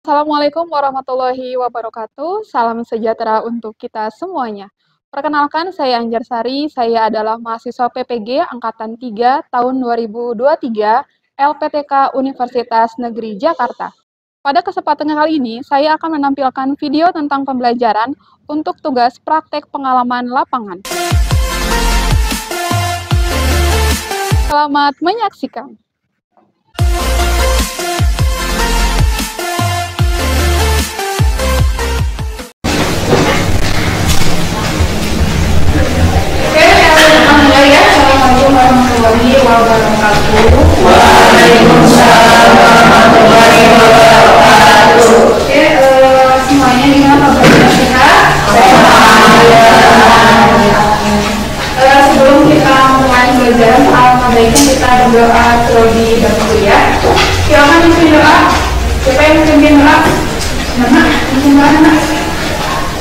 Assalamualaikum warahmatullahi wabarakatuh. Salam sejahtera untuk kita semuanya. Perkenalkan, saya Anjarsari. Saya adalah mahasiswa PPG Angkatan 3 tahun 2023 LPTK Universitas Negeri Jakarta. Pada kesempatan kali ini, saya akan menampilkan video tentang pembelajaran untuk tugas praktek pengalaman lapangan. Selamat menyaksikan. Assalamualaikum warahmatullahi wabarakatuh. Waalaikumsalam warahmatullahi wabarakatuh. Oke, semuanya gimana kabarnya, sehat? Sebelum kita mulai pembelajaran, alangkah baiknya kita berdoa terlebih dahulu ya. Silakan pimpin doa. Siapa yang pimpin doa? Mana? Pimpin doa, mana?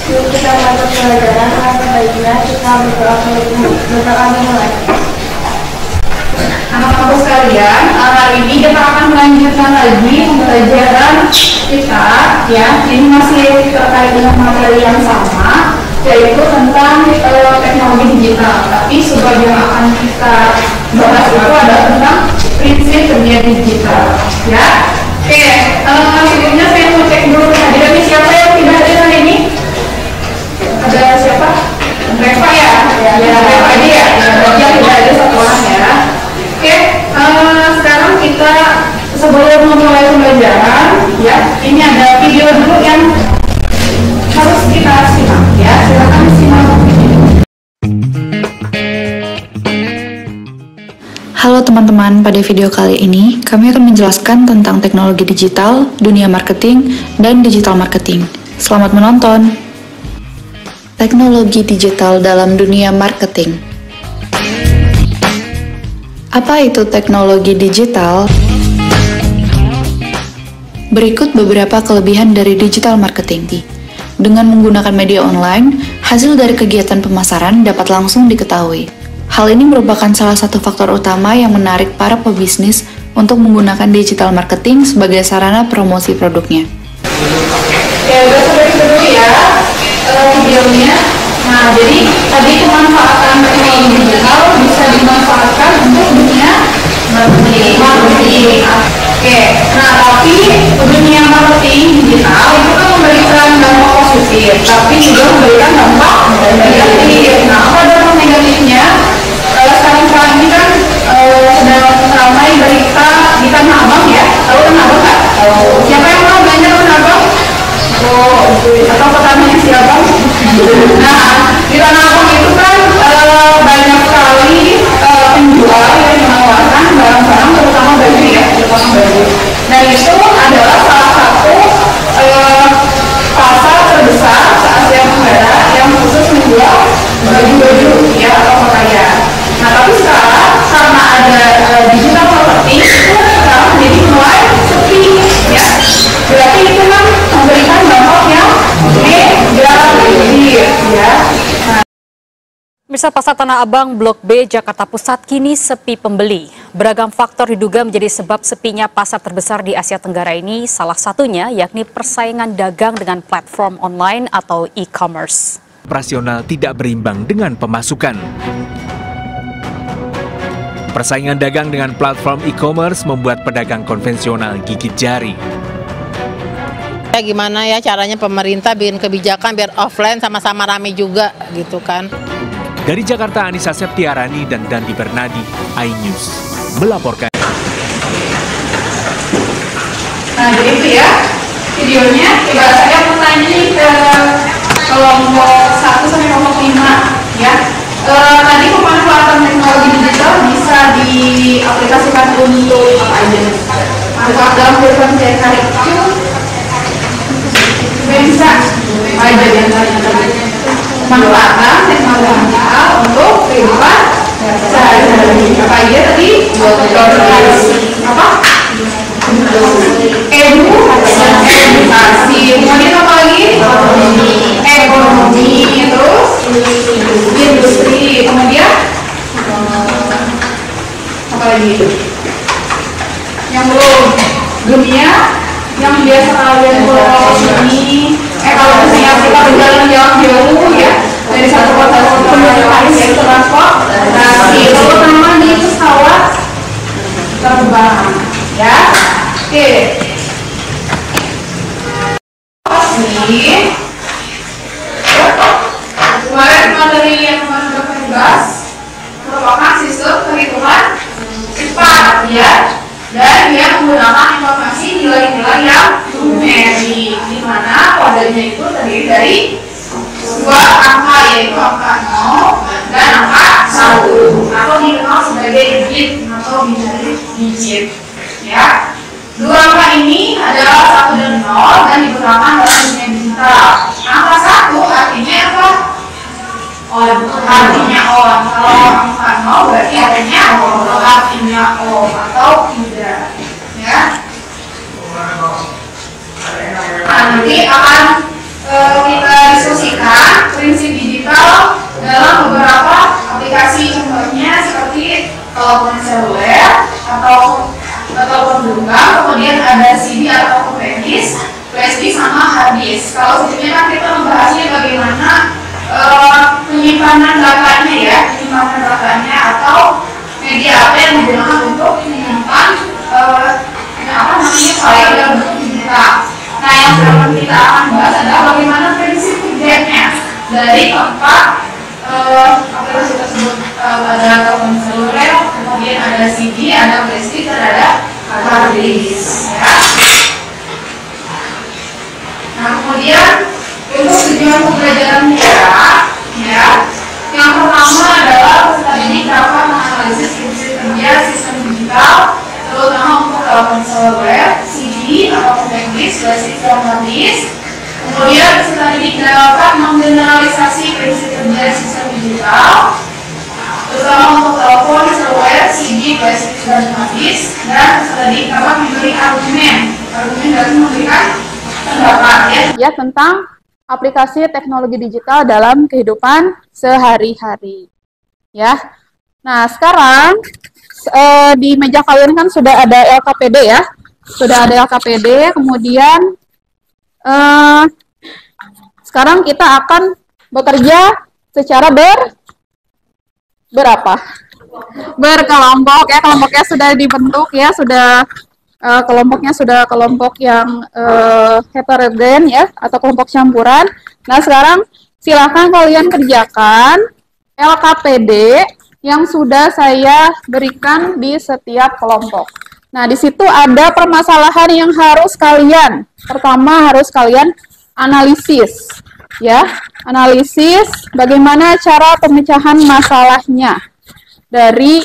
Yuk kita masuk pelajaran, alangkah baiknya kita berdoa dimulai. Anak-anakku sekalian, hari ini kita akan melanjutkan lagi pembelajaran kita ya. Ini masih terkait dengan materi yang sama, yaitu tentang teknologi digital. Tapi sebagian yang akan kita bahas itu adalah tentang prinsip kerja digital ya. Oke, sebelumnya saya mau cek dulu kehadiran siapa yang tidak hadir hari ini. Ada siapa? Reva ya? Ya, Reva aja ya. Berarti yang tidak ada satu orang ya. Oke, sekarang kita sebelum memulai pembelajaran ya, ini ada video dulu yang harus kita simak ya. Silakan simak video. Halo teman-teman, pada video kali ini kami akan menjelaskan tentang teknologi digital, dunia marketing, dan digital marketing. Selamat menonton! Teknologi digital dalam dunia marketing. Apa itu teknologi digital? Berikut beberapa kelebihan dari digital marketing. Dengan menggunakan media online, hasil dari kegiatan pemasaran dapat langsung diketahui. Hal ini merupakan salah satu faktor utama yang menarik para pebisnis untuk menggunakan digital marketing sebagai sarana promosi produknya. Ya, udah sampai dulu ya videonya. Nah, jadi tadi pemanfaatan teknologi digital bisa dimanfaatkan untuk dunia marketing. Oke, nah tapi dunia marketing digital itu kan memberikan dampak positif, tapi juga memberikan dampak negatif. Nah, apa dampak negatifnya? Sekarang ini kan sedang ramai berita di Tanah Abang ya. Tahu Tanah Abang nggak? Siapa yang mau belanja Tanah Abang? Atau pertamanya siapa? Nah, di Tanah Abang itu kan banyak sekali penjual yang menawarkan barang-barang terutama baju ya, terutama baju. Dan itu adalah salah satu pasar terbesar se-Asia Tenggara yang khusus menjual baju-baju ya atau pakaian. Nah, tapi sekarang karena ada digital marketing itu sekarang jadi mulai sepi ya. Berarti itu kan memberikan dampak yang negatif ya. Pemirsa, Pasar Tanah Abang Blok B Jakarta Pusat kini sepi pembeli. Beragam faktor diduga menjadi sebab sepinya pasar terbesar di Asia Tenggara ini, salah satunya yakni persaingan dagang dengan platform online atau e-commerce. Operasional tidak berimbang dengan pemasukan. Persaingan dagang dengan platform e-commerce membuat pedagang konvensional gigit jari. Ya gimana ya caranya pemerintah bikin kebijakan biar offline sama-sama rame juga gitu kan. Dari Jakarta, Anissa Septiarani dan Dandi Bernadi, iNews melaporkan. Nah, jadi itu ya videonya. Coba saya mau tanya nih ke kelompok 1 sampai kelompok 5 ya. Tadi pemanfaatan teknologi digital bisa diaplikasikan untuk apa aja? Manfaat dalam kehidupan sehari-hari bisa aja diantaranya. Pemanfaatan teknologi digital untuk kehidupan sehari-hari apa aja tadi? Apa? Edukasi, kemudian apa lagi? Ekonomi, terus industri, kemudian apa lagi? Yang belum dunia yang biasa kalian bawa sini, kalau misalnya kita berjalan jauh ya dari satu kota ke kota lain yaitu transportasi, terutama di pesawat terbang, ya. Oke. Ini kemarin materi yang kemarin bahas merupakan sistem perhitungan cepat, ya. Dan dia menggunakan informasi nilai-nilai yang numerik, di mana kodenya itu terdiri dari dua angka, yaitu angka 0 dan angka 1 atau dikenal sebagai bit atau binary digit, ya. Dua angka ini adalah 1 dan 0 dan digunakan dalam dunia digital. Angka 1 artinya apa? On, artinya on. Kalau angka 0 berarti artinya on atau tidak, ya. Nah, nanti akan kita diskusikan prinsip digital dalam beberapa aplikasi, contohnya seperti telepon seluler atau telepon genggam, kemudian ada CD atau flash disk sama hard disk. Kalau sebelumnya kan kita membahasnya bagaimana penyimpanan datanya, ya, penyimpanan datanya atau media apa yang digunakan untuk menyimpan file dalam bentuk digital. Nah, yang sekarang kita akan bahas adalah bagaimana prinsip kerjanya dari keempat aplikasi tersebut. Ada telepon seluler, kemudian ada CD, ada flash disk, dan ada hard disk, ya. Nah, kemudian untuk tujuan pembelajaran kita, ya, yang pertama adalah peserta didik dapat menganalisis prinsip kerja sistem digital, terutama untuk telepon seluler, CD atau flash disk, dan hard disk. Kemudian peserta didik dapat menggeneralisasi prinsip kerja sistem digital, terutama untuk telepon seluler, CD, flash disk, dan hard disk. Dan peserta didik dapat memberi argumen dari memberikan pendapat, ya, tentang aplikasi teknologi digital dalam kehidupan sehari-hari, ya. Nah, sekarang di meja kalian kan sudah ada LKPD, ya, sudah ada LKPD. Kemudian sekarang kita akan bekerja secara berkelompok, ya. Kelompoknya sudah dibentuk, ya, sudah kelompoknya sudah kelompok yang heterogen, ya, atau kelompok campuran. Nah, sekarang silakan kalian kerjakan LKPD yang sudah saya berikan di setiap kelompok. Nah, di situ ada permasalahan yang harus kalian, pertama harus kalian analisis, ya, analisis bagaimana cara pemecahan masalahnya dari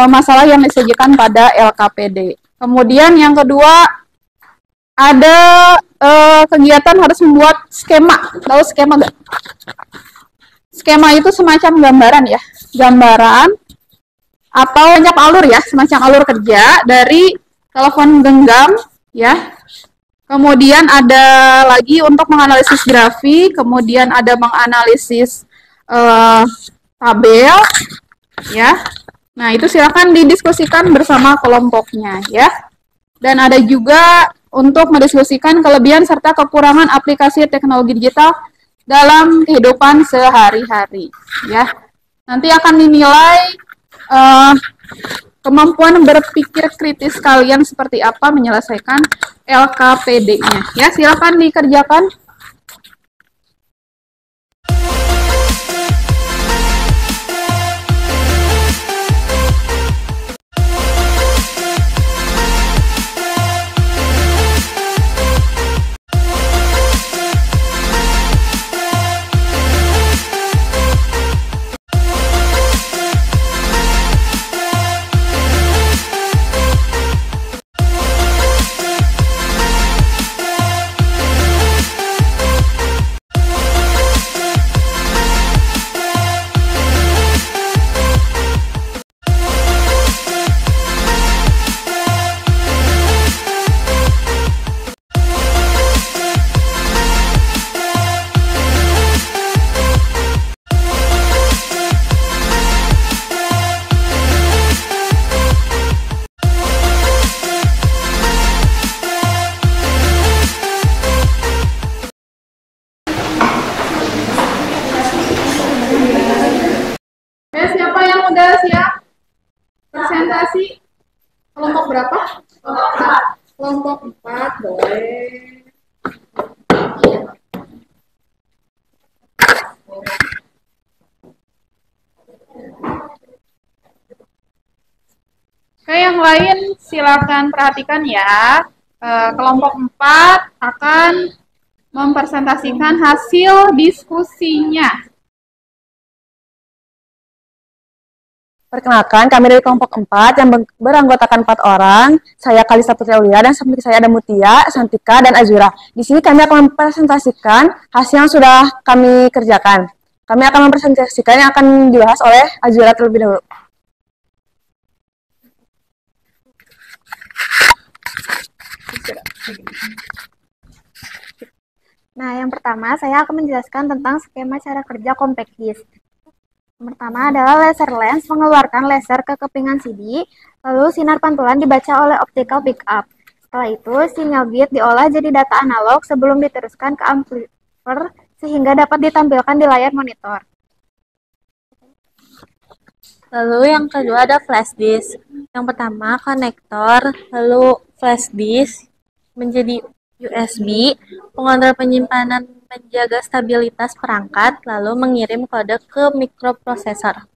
masalah yang disajikan pada LKPD. Kemudian yang kedua ada kegiatan harus membuat skema. Tahu skema nggak? Skema itu semacam gambaran, ya, gambaran atau banyak alur, ya, semacam alur kerja dari telepon genggam, ya. Kemudian ada lagi untuk menganalisis grafik, kemudian ada menganalisis tabel, ya. Nah, itu silakan didiskusikan bersama kelompoknya, ya. Dan ada juga untuk mendiskusikan kelebihan serta kekurangan aplikasi teknologi digital dalam kehidupan sehari-hari, ya. Nanti akan dinilai kemampuan berpikir kritis kalian seperti apa menyelesaikan LKPD-nya, ya. Silakan dikerjakan. siapa yang udah siap presentasi? Kelompok berapa? Kelompok 4, boleh. Oke, yang lain silakan perhatikan ya. Kelompok 4 akan mempresentasikan hasil diskusinya. Perkenalkan, kami dari kelompok 4 yang beranggotakan 4 orang. Saya Kalista Putri Aulia dan samping saya ada Mutia, Santika, dan Azura. Di sini kami akan mempresentasikan hasil yang sudah kami kerjakan. Kami akan mempresentasikan yang akan dibahas oleh Azura terlebih dahulu. Nah, yang pertama saya akan menjelaskan tentang skema cara kerja compact disc. Yang pertama adalah laser lens mengeluarkan laser ke kepingan CD, lalu sinar pantulan dibaca oleh optical pickup. Setelah itu, sinyal bit diolah jadi data analog sebelum diteruskan ke amplifier sehingga dapat ditampilkan di layar monitor. Lalu yang kedua ada flash disk. Yang pertama konektor, lalu flash disk menjadi USB, pengontrol penyimpanan menjaga stabilitas perangkat, lalu mengirim kode ke mikroprosesor.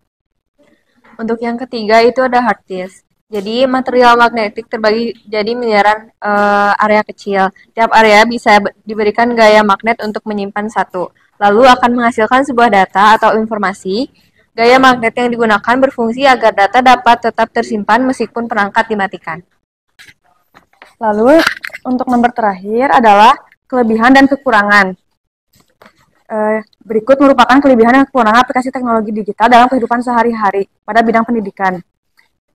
Untuk yang ketiga itu ada hard disk. Jadi material magnetik terbagi jadi miliaran area kecil. Tiap area bisa diberikan gaya magnet untuk menyimpan satu. Lalu akan menghasilkan sebuah data atau informasi. Gaya magnet yang digunakan berfungsi agar data dapat tetap tersimpan meskipun perangkat dimatikan. Lalu untuk nomor terakhir adalah kelebihan dan kekurangan. Berikut merupakan kelebihan dan kekurangan aplikasi teknologi digital dalam kehidupan sehari-hari pada bidang pendidikan.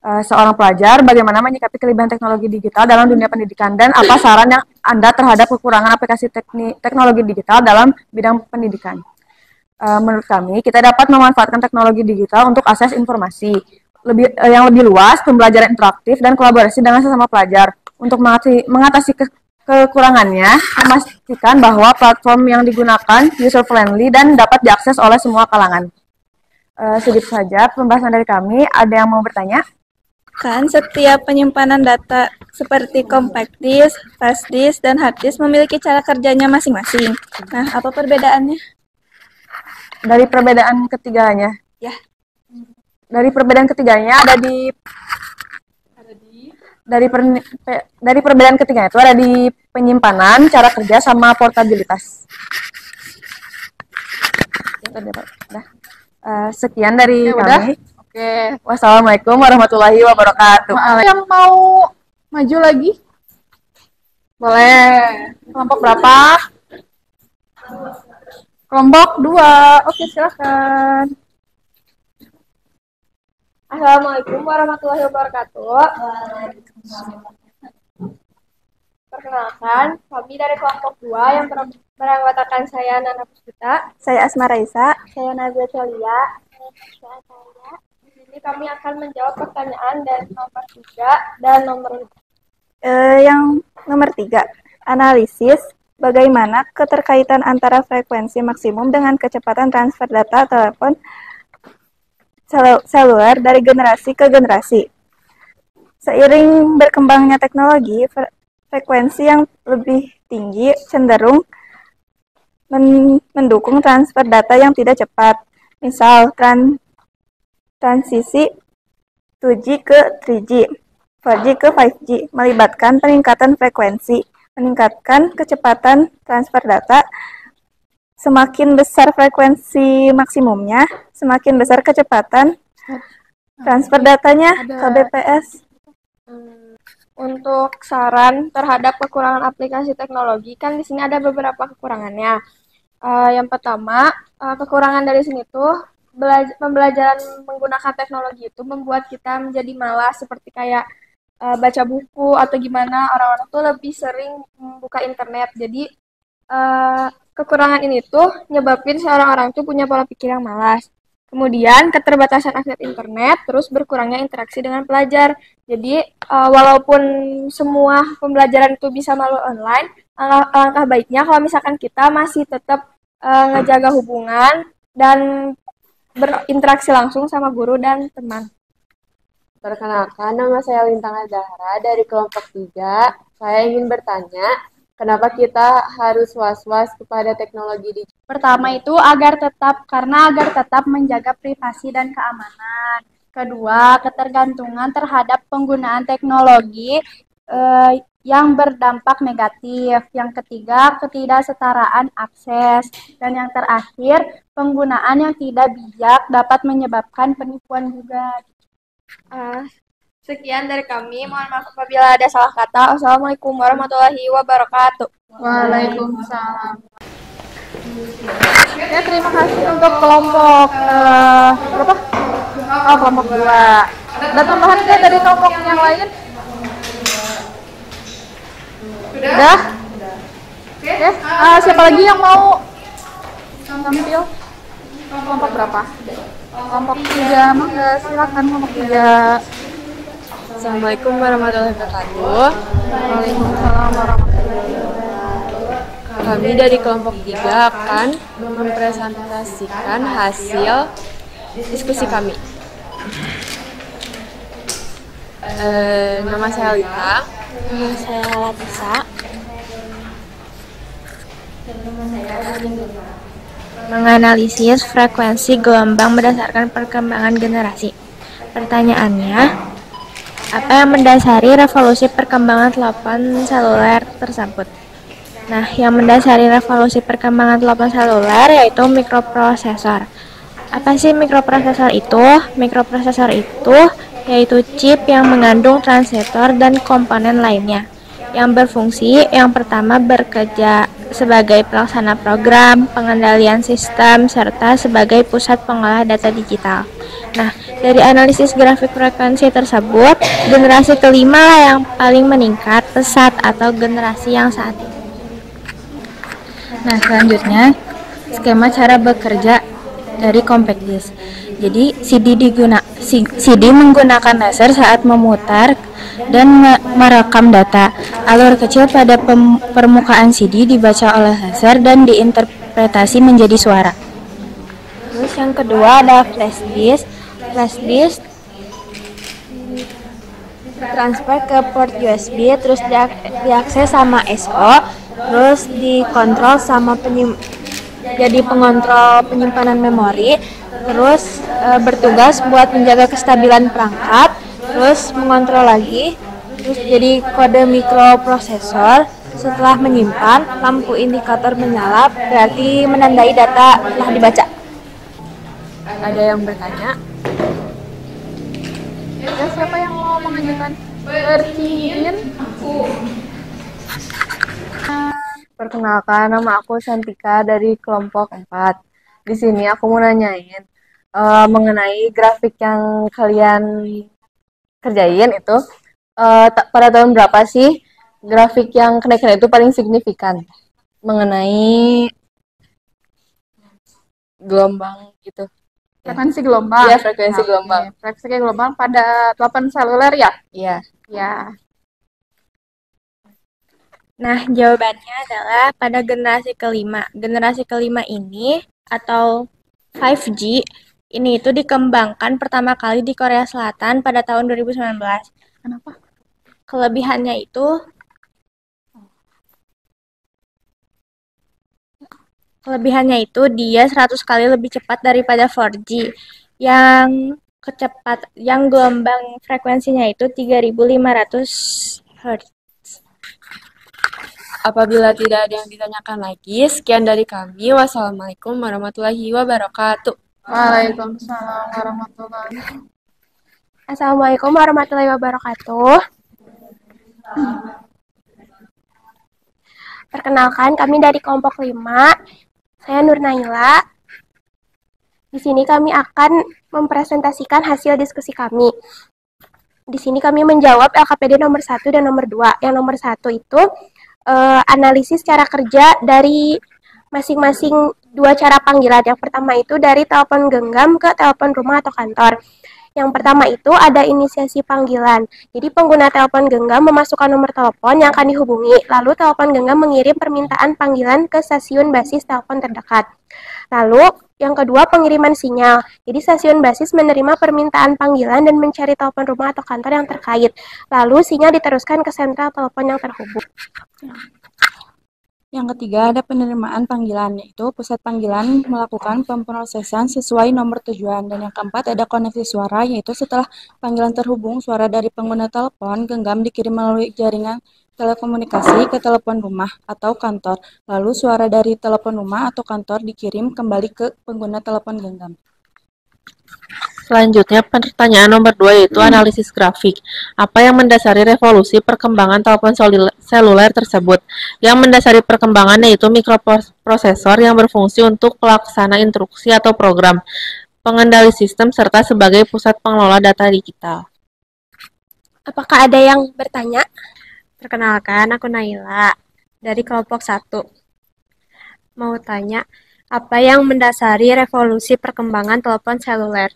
Seorang pelajar, bagaimana menyikapi kelebihan teknologi digital dalam dunia pendidikan dan apa saran yang Anda terhadap kekurangan aplikasi teknologi digital dalam bidang pendidikan? Menurut kami, kita dapat memanfaatkan teknologi digital untuk akses informasi yang lebih luas, pembelajaran interaktif, dan kolaborasi dengan sesama pelajar. Untuk mengatasi kekurangannya, memastikan bahwa platform yang digunakan user-friendly dan dapat diakses oleh semua kalangan. Segitu saja pembahasan dari kami. Ada yang mau bertanya? Kan setiap penyimpanan data seperti compact disk, flash disk, dan hard disk memiliki cara kerjanya masing-masing. Nah, apa perbedaannya? Dari perbedaan ketiganya? Ya. Dari perbedaan ketiganya ada di dari perbedaan ketiganya itu ada di penyimpanan, cara kerja, sama portabilitas. Sekian dari kami. Oke. Wassalamualaikum warahmatullahi wabarakatuh. Yang mau maju lagi? Boleh. Kelompok berapa? Kelompok 2. Oke, silakan. Assalamualaikum warahmatullahi wabarakatuh. Perkenalkan, kami dari kelompok 2 yang beranggotakan saya Nana Puspita, saya Asma Raisa, saya Nazia Celia, saya Atalia. Di sini kami akan menjawab pertanyaan dari nomor 3 dan nomor 5. Yang nomor 3, analisis bagaimana keterkaitan antara frekuensi maksimum dengan kecepatan transfer data telepon seluler dari generasi ke generasi. Seiring berkembangnya teknologi, frekuensi yang lebih tinggi cenderung mendukung transfer data yang tidak cepat. Misal, transisi 2G ke 3G, 4G ke 5G, melibatkan peningkatan frekuensi, meningkatkan kecepatan transfer data. Semakin besar frekuensi maksimumnya, semakin besar kecepatan transfer datanya. Kbps. Untuk saran terhadap kekurangan aplikasi teknologi, kan di sini ada beberapa kekurangannya. Yang pertama, kekurangan dari sini tuh pembelajaran menggunakan teknologi itu membuat kita menjadi malas, seperti kayak baca buku atau gimana. Orang-orang tuh lebih sering membuka internet. Jadi kekurangan ini tuh nyebabin seorang orang tuh punya pola pikir yang malas. Kemudian keterbatasan akses internet, terus berkurangnya interaksi dengan pelajar. Jadi walaupun semua pembelajaran itu bisa melalui online, alangkah baiknya kalau misalkan kita masih tetap ngejaga hubungan dan berinteraksi langsung sama guru dan teman. Perkenalkan, nama saya Lintang Azahra dari kelompok 3. Saya ingin bertanya, kenapa kita harus was-was kepada teknologi digital? Pertama itu karena agar tetap menjaga privasi dan keamanan. Kedua, ketergantungan terhadap penggunaan teknologi yang berdampak negatif. Yang ketiga, ketidaksetaraan akses. Dan yang terakhir, penggunaan yang tidak bijak dapat menyebabkan penipuan juga. Sekian dari kami. Mohon maaf apabila ada salah kata. Wassalamualaikum warahmatullahi wabarakatuh. Waalaikumsalam. Ya, terima kasih untuk kelompok berapa? Oh, kelompok 2. Ada tambahan nggak dari kelompok yang lain? Udah? Oke. Siapa lagi yang mau tampil? Kelompok berapa? Kelompok 3. Maka silakan kelompok 3. Assalamualaikum warahmatullahi wabarakatuh. Waalaikumsalam warahmatullahi wabarakatuh. Kami dari kelompok 3 akan mempresentasikan hasil diskusi kami. Nama saya Lita. Nama saya Latisa. Menganalisis frekuensi gelombang berdasarkan perkembangan generasi. Pertanyaannya, apa yang mendasari revolusi perkembangan telepon seluler tersebut? Nah, yang mendasari revolusi perkembangan telepon seluler yaitu mikroprosesor. Apa sih mikroprosesor itu? Mikroprosesor itu yaitu chip yang mengandung transistor dan komponen lainnya yang berfungsi yang pertama bekerja sebagai pelaksana program, pengendalian sistem, serta sebagai pusat pengolah data digital. Nah, dari analisis grafik frekuensi tersebut, generasi kelima lah yang paling meningkat pesat atau generasi yang saat ini. Nah, selanjutnya skema cara bekerja dari compact disc. Jadi CD menggunakan laser saat memutar dan merekam data. Alur kecil pada permukaan CD dibaca oleh laser dan diinterpretasi menjadi suara. Terus yang kedua ada flash disk. Flash disk transfer ke port USB, terus diakses sama SO, terus dikontrol sama jadi pengontrol penyimpanan memori, terus bertugas buat menjaga kestabilan perangkat, terus mengontrol lagi, terus jadi kode mikroprosesor. Setelah menyimpan, lampu indikator menyala, berarti menandai data telah dibaca. Ada yang bertanya? Ya, siapa yang mau mengajukan? Bertiin. Perkenalkan, nama aku Santika dari kelompok 4. Di sini aku mau nanyain mengenai grafik yang kalian kerjain itu pada tahun berapa sih grafik yang kenaikan itu paling signifikan mengenai gelombang gitu. Frekuensi gelombang. Iya, frekuensi gelombang. Frekuensi gelombang pada telepon seluler ya? Iya. Ya. Nah, jawabannya adalah pada generasi kelima. Generasi kelima ini atau 5G ini itu dikembangkan pertama kali di Korea Selatan pada tahun 2019. Kenapa? Kelebihannya itu dia 100 kali lebih cepat daripada 4G yang gelombang frekuensinya itu 3.500 Hz. Apabila tidak ada yang ditanyakan lagi, sekian dari kami. Wassalamualaikum warahmatullahi wabarakatuh. Waalaikumsalam warahmatullahi wabarakatuh. Assalamualaikum warahmatullahi wabarakatuh. Perkenalkan, kami dari kelompok 5. Saya Nur Naila. Di sini kami akan mempresentasikan hasil diskusi kami. Di sini kami menjawab LKPD nomor 1 dan nomor 2. Yang nomor 1 itu analisis cara kerja dari masing-masing dua cara panggilan. Yang pertama itu dari telepon genggam ke telepon rumah atau kantor. Yang pertama itu ada inisiasi panggilan. Jadi pengguna telepon genggam memasukkan nomor telepon yang akan dihubungi. Lalu telepon genggam mengirim permintaan panggilan ke stasiun basis telepon terdekat. Lalu, yang kedua, pengiriman sinyal. Jadi, stasiun basis menerima permintaan panggilan dan mencari telepon rumah atau kantor yang terkait. Lalu, sinyal diteruskan ke sentral telepon yang terhubung. Yang ketiga ada penerimaan panggilan, yaitu pusat panggilan melakukan pemrosesan sesuai nomor tujuan. Dan yang keempat ada koneksi suara, yaitu setelah panggilan terhubung, suara dari pengguna telepon genggam dikirim melalui jaringan telekomunikasi ke telepon rumah atau kantor. Lalu suara dari telepon rumah atau kantor dikirim kembali ke pengguna telepon genggam. Selanjutnya, pertanyaan nomor 2 yaitu analisis grafik. Apa yang mendasari revolusi perkembangan telepon seluler tersebut? Yang mendasari perkembangan yaitu mikroprosesor yang berfungsi untuk pelaksana instruksi atau program, pengendali sistem, serta sebagai pusat pengelola data digital. Apakah ada yang bertanya? Perkenalkan, aku Naila dari kelompok 1. Mau tanya, apa yang mendasari revolusi perkembangan telepon seluler?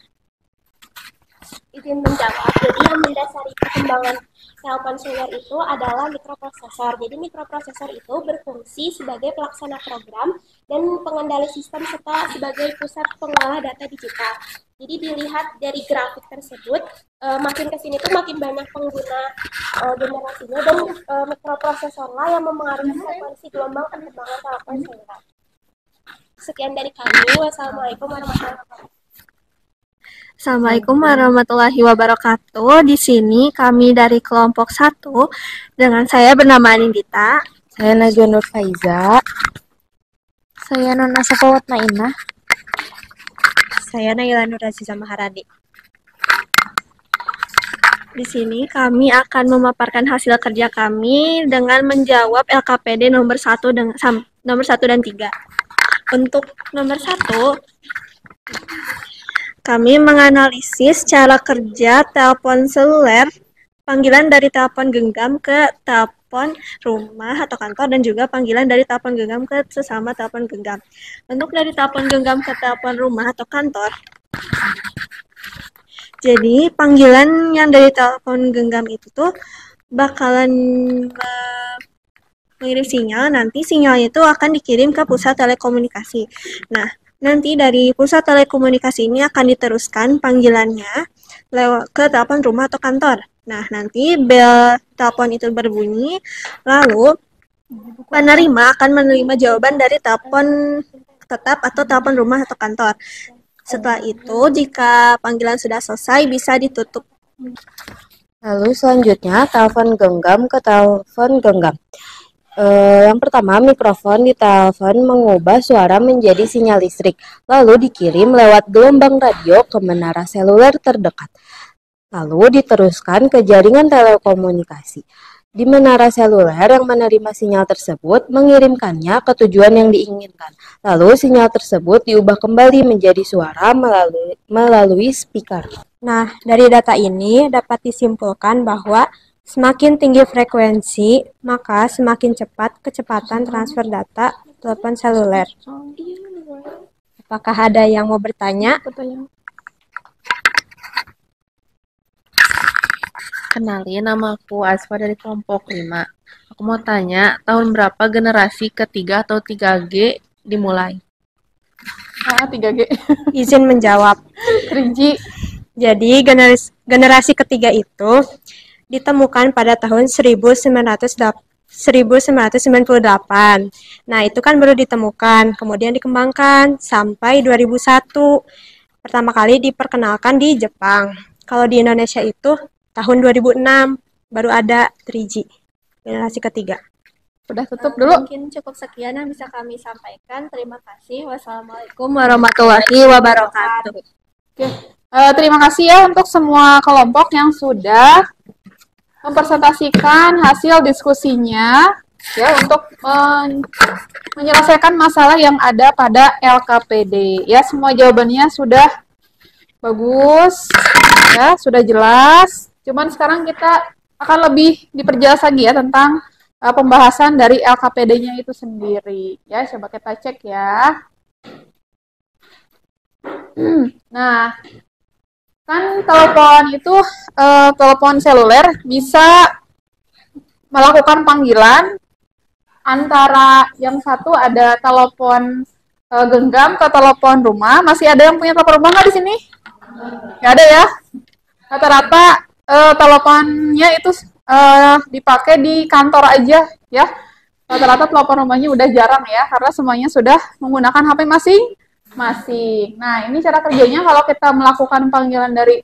Izin menjawab. Jadi yang mendasari perkembangan telepon seluler itu adalah mikroprosesor. Jadi mikroprosesor itu berfungsi sebagai pelaksana program dan pengendali sistem serta sebagai pusat pengolah data digital. Jadi dilihat dari grafik tersebut, makin kesini tuh makin banyak pengguna generasinya dan mikroprosesorlah yang memengaruhi frekuensi gelombang perkembangan telepon seluler. Sekian dari kami. Wassalamualaikum warahmatullahi wabarakatuh. Assalamualaikum warahmatullahi wabarakatuh. Di sini kami dari kelompok 1 dengan saya bernama Anindita. Saya Najwa Nur Faiza. Saya Nona Safawat Mainah. Saya Naila Nur Aziza Maharani. Di sini kami akan memaparkan hasil kerja kami dengan menjawab LKPD nomor 1 dan 3. Untuk nomor 1, kami menganalisis cara kerja telepon seluler, panggilan dari telepon genggam ke telepon rumah atau kantor, dan juga panggilan dari telepon genggam ke sesama telepon genggam. Untuk dari telepon genggam ke telepon rumah atau kantor, jadi panggilan yang dari telepon genggam itu tuh bakalan mengirim sinyal, nanti sinyalnya itu akan dikirim ke pusat telekomunikasi. Nah, nanti dari pusat telekomunikasi ini akan diteruskan panggilannya lewat ke telepon rumah atau kantor. Nah, nanti bel telepon itu berbunyi, lalu penerima akan menerima jawaban dari telepon tetap atau telepon rumah atau kantor. Setelah itu, jika panggilan sudah selesai, bisa ditutup. Lalu selanjutnya, telepon genggam ke telepon genggam. Yang pertama, mikrofon di telepon mengubah suara menjadi sinyal listrik, lalu dikirim lewat gelombang radio ke menara seluler terdekat. Lalu diteruskan ke jaringan telekomunikasi. Di menara seluler yang menerima sinyal tersebut mengirimkannya ke tujuan yang diinginkan. Lalu sinyal tersebut diubah kembali menjadi suara melalui speaker. Nah, dari data ini dapat disimpulkan bahwa semakin tinggi frekuensi, maka semakin cepat kecepatan transfer data telepon seluler. Apakah ada yang mau bertanya? Kenalin, nama aku Asfa dari kelompok 5. Aku mau tanya, tahun berapa generasi ketiga atau 3G dimulai? 3G. Izin menjawab. 3G. Jadi generasi ketiga itu ditemukan pada tahun 1998. Nah, itu kan baru ditemukan, kemudian dikembangkan sampai 2001. Pertama kali diperkenalkan di Jepang. Kalau di Indonesia itu tahun 2006 baru ada 3G, generasi ketiga. Udah tutup dulu. Mungkin cukup sekian yang bisa kami sampaikan. Terima kasih. Wassalamualaikum warahmatullahi wabarakatuh. Oke. Terima kasih ya untuk semua kelompok yang sudah mempresentasikan hasil diskusinya ya untuk menyelesaikan masalah yang ada pada LKPD. Ya, semua jawabannya sudah bagus ya, sudah jelas. Cuman sekarang kita akan lebih diperjelas lagi ya tentang pembahasan dari LKPD-nya itu sendiri. Ya, coba kita cek ya. Nah, kan telepon itu telepon seluler bisa melakukan panggilan antara yang satu ada telepon genggam ke telepon rumah. Masih ada yang punya telepon rumah nggak di sini? Nggak ada ya? Rata-rata teleponnya itu dipakai di kantor aja ya. Rata-rata telepon rumahnya udah jarang ya, karena semuanya sudah menggunakan HP masing-masing. Nah, ini cara kerjanya kalau kita melakukan panggilan dari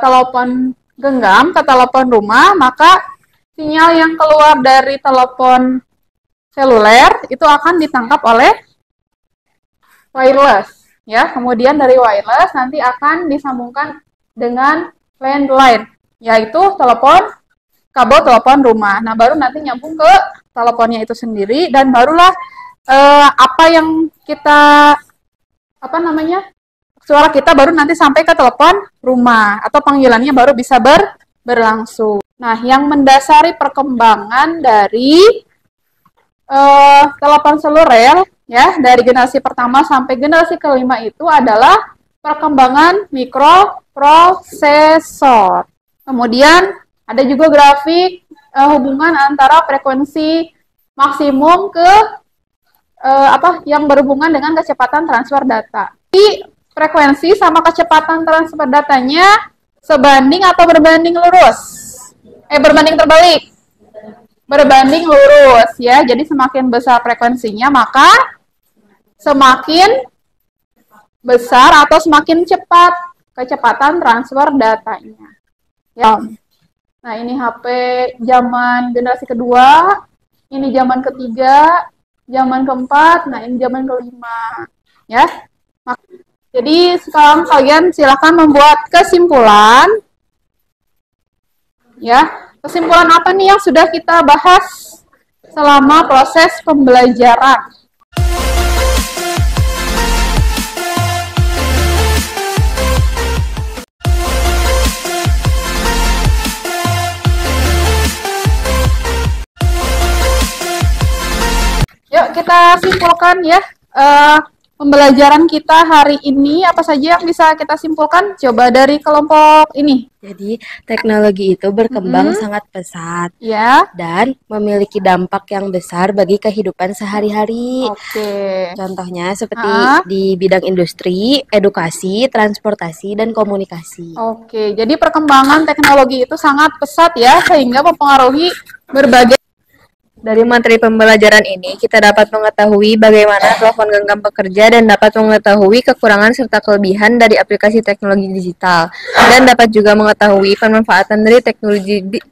telepon genggam ke telepon rumah, maka sinyal yang keluar dari telepon seluler itu akan ditangkap oleh wireless ya. Kemudian dari wireless nanti akan disambungkan dengan landline, yaitu kabel telepon rumah. Nah, baru nanti nyambung ke teleponnya itu sendiri, dan barulah suara kita baru nanti sampai ke telepon rumah atau panggilannya baru bisa berlangsung. Nah, yang mendasari perkembangan dari telepon seluler ya, dari generasi pertama sampai generasi kelima itu adalah perkembangan mikroprosesor. Kemudian ada juga grafik hubungan antara frekuensi maksimum ke yang berhubungan dengan kecepatan transfer data. Di frekuensi sama kecepatan transfer datanya sebanding atau berbanding lurus? Berbanding terbalik. Berbanding lurus ya. Jadi semakin besar frekuensinya, maka semakin besar atau semakin cepat kecepatan transfer datanya. Ya. Nah, ini HP zaman generasi kedua, ini zaman ketiga, zaman keempat, nah ini zaman kelima. Ya. Jadi sekarang kalian silakan membuat kesimpulan. Ya. Kesimpulan apa nih yang sudah kita bahas selama proses pembelajaran? Yuk kita simpulkan ya. Pembelajaran kita hari ini apa saja yang bisa kita simpulkan? Coba dari kelompok ini. Jadi teknologi itu berkembang sangat pesat dan memiliki dampak yang besar bagi kehidupan sehari-hari. Contohnya seperti di bidang industri, edukasi, transportasi, dan komunikasi. Jadi perkembangan teknologi itu sangat pesat ya, sehingga mempengaruhi berbagai. Dari materi pembelajaran ini, kita dapat mengetahui bagaimana telepon genggam bekerja dan dapat mengetahui kekurangan serta kelebihan dari aplikasi teknologi digital. Dan dapat juga mengetahui pemanfaatan dari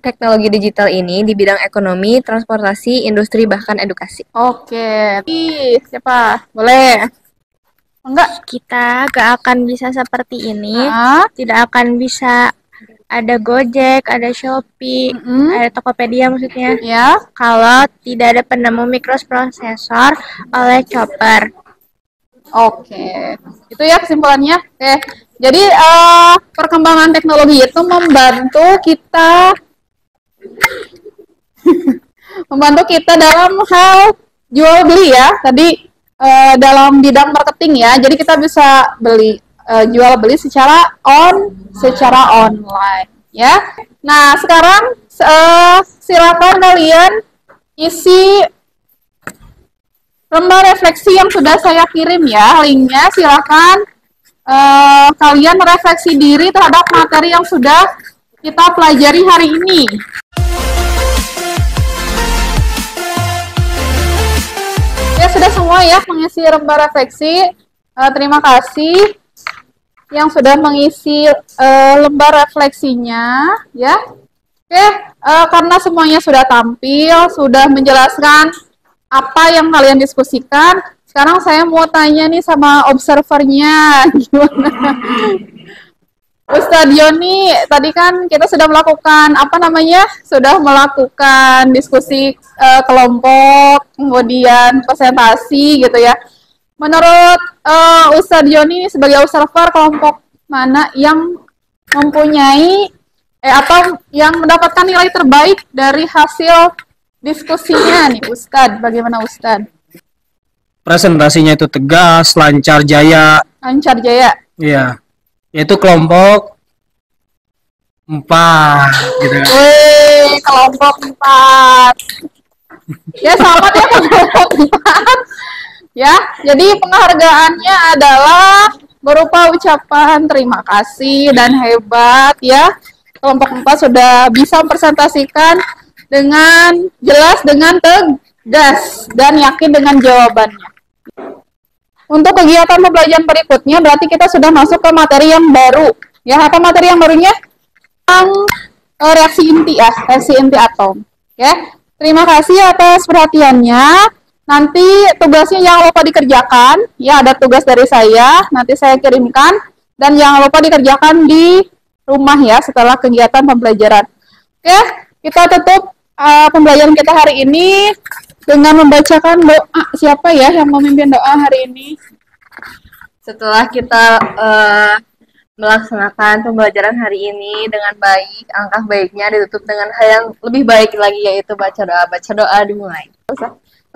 teknologi digital ini di bidang ekonomi, transportasi, industri, bahkan edukasi. Siapa? Boleh. Enggak, kita gak akan bisa seperti ini, tidak akan bisa ada Gojek, ada Shopee, ada Tokopedia maksudnya. Kalau tidak ada penemu mikroprosesor oleh Chopper. Itu ya kesimpulannya. Jadi perkembangan teknologi itu membantu kita dalam hal jual beli ya. Tadi dalam bidang marketing ya. Jadi kita bisa jual beli secara online ya. Nah, sekarang silakan kalian isi lembar refleksi yang sudah saya kirim ya, linknya. Silakan kalian refleksi diri terhadap materi yang sudah kita pelajari hari ini. Ya, sudah semua ya mengisi lembar refleksi. Terima kasih yang sudah mengisi lembar refleksinya ya. Karena semuanya sudah tampil, sudah menjelaskan apa yang kalian diskusikan, sekarang saya mau tanya nih sama observernya. Gimana? Ustadz Yoni, tadi kan kita sudah melakukan sudah melakukan diskusi kelompok, kemudian presentasi gitu ya. Menurut Ustadz Yoni sebagai observer, kelompok mana yang mempunyai atau yang mendapatkan nilai terbaik dari hasil diskusinya nih Ustadz? Bagaimana Ustadz? Presentasinya itu tegas, lancar jaya. Lancar jaya? Iya, yaitu kelompok 4 gitu kan. Kelompok 4. Ya selamat ya kelompok 4. Ya, jadi penghargaannya adalah berupa ucapan terima kasih dan hebat ya. Kelompok 4 sudah bisa mempresentasikan dengan jelas, dengan tegas, dan yakin dengan jawabannya. Untuk kegiatan pembelajaran berikutnya, berarti kita sudah masuk ke materi yang baru. Ya, apa materi yang barunya? Tentang reaksi inti ya, reaksi inti atom. Ya, terima kasih atas perhatiannya. Nanti tugasnya jangan lupa dikerjakan. Ya, ada tugas dari saya, nanti saya kirimkan. Dan jangan lupa dikerjakan di rumah ya, setelah kegiatan pembelajaran. Oke, kita tutup pembelajaran kita hari ini dengan membacakan doa. Siapa ya yang memimpin doa hari ini? Setelah kita melaksanakan pembelajaran hari ini dengan baik, angka baiknya ditutup dengan hal yang lebih baik lagi, yaitu baca doa. Baca doa dimulai.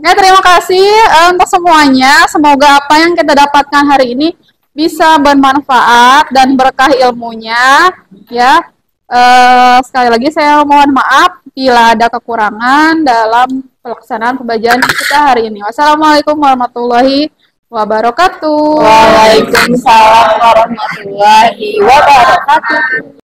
Oke, terima kasih untuk semuanya. Semoga apa yang kita dapatkan hari ini bisa bermanfaat dan berkah ilmunya. Ya, sekali lagi saya mohon maaf bila ada kekurangan dalam pelaksanaan pembelajaran kita hari ini. Wassalamualaikum warahmatullahi wabarakatuh. Waalaikumsalam warahmatullahi wabarakatuh.